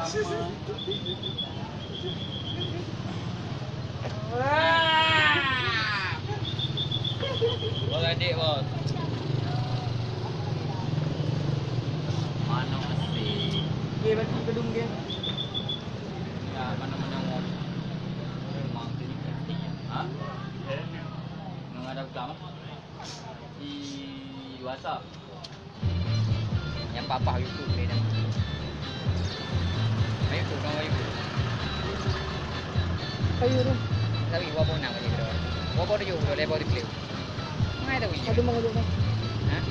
Bos adik bos. Mana masih? Dia bagi gedung dia. Ya mana mau? Memang ini pentingnya. Hah? Menghadap ke mana? Di WhatsApp. Yang papa YouTube ni dah. Ayo tu, kamu ayo. Kayu tu. Tapi gua pun nak bagi dia. Gua pun dia juga lebar di klip. Mana tahu ini? Ada mana tu? Hah?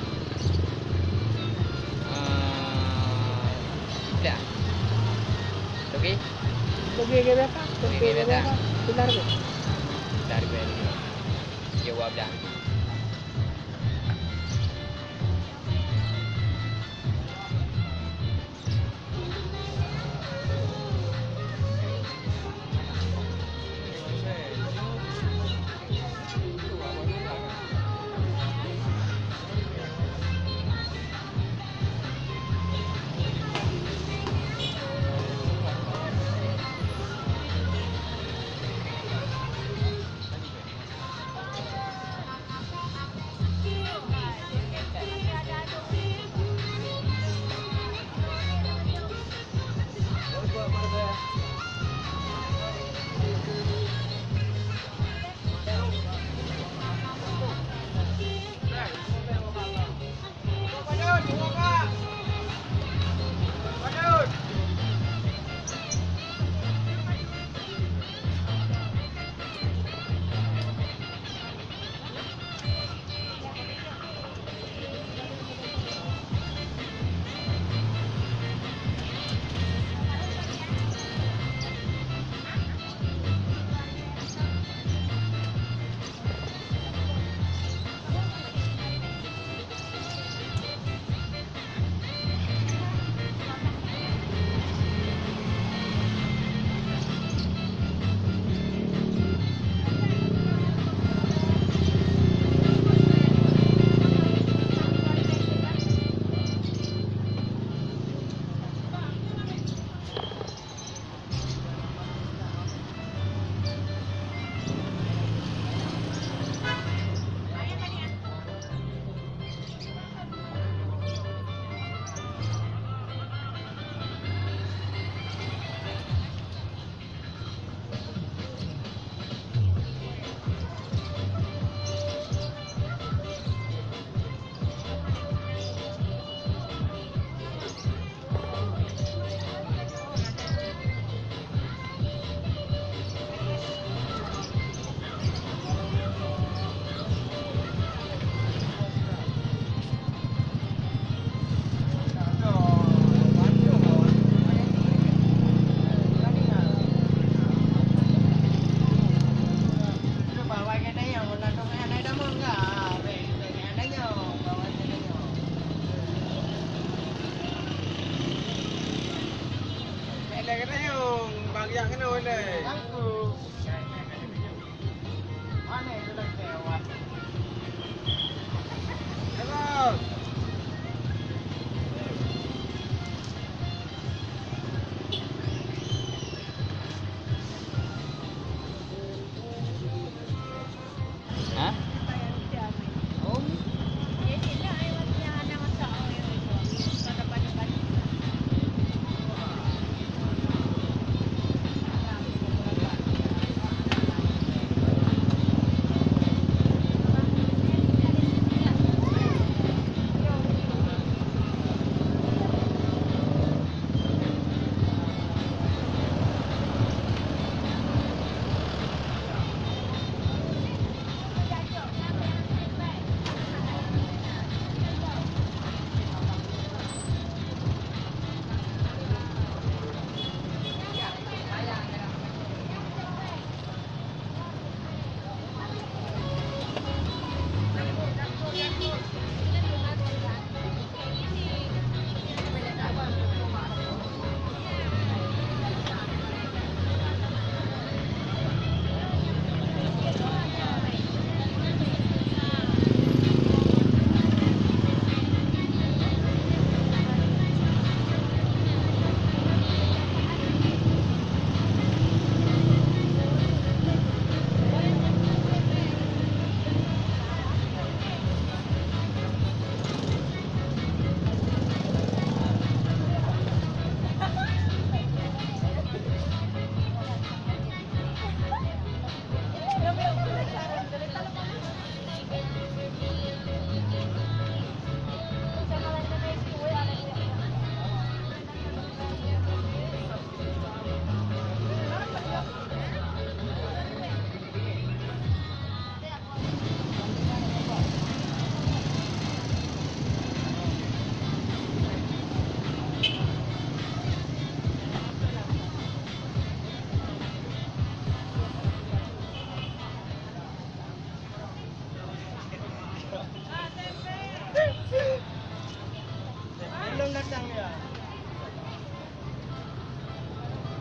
Dah. Okey. Logi ke berapa? Logi ke berapa? Benar tu. Dari beli. Jawab dah.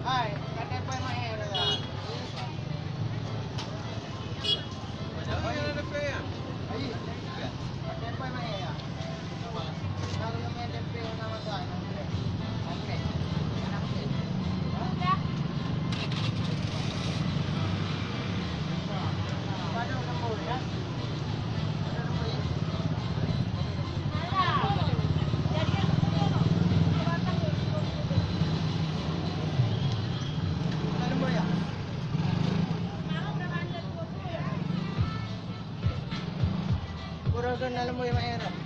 Ay, kata pa mahera na. Ay, kata pa mahera. Kalau yang ada peo nama saya. Oke. Ada nombor ya? Ada nombor ya? Ada nombor ya? Kurang alam mo yung mahirap.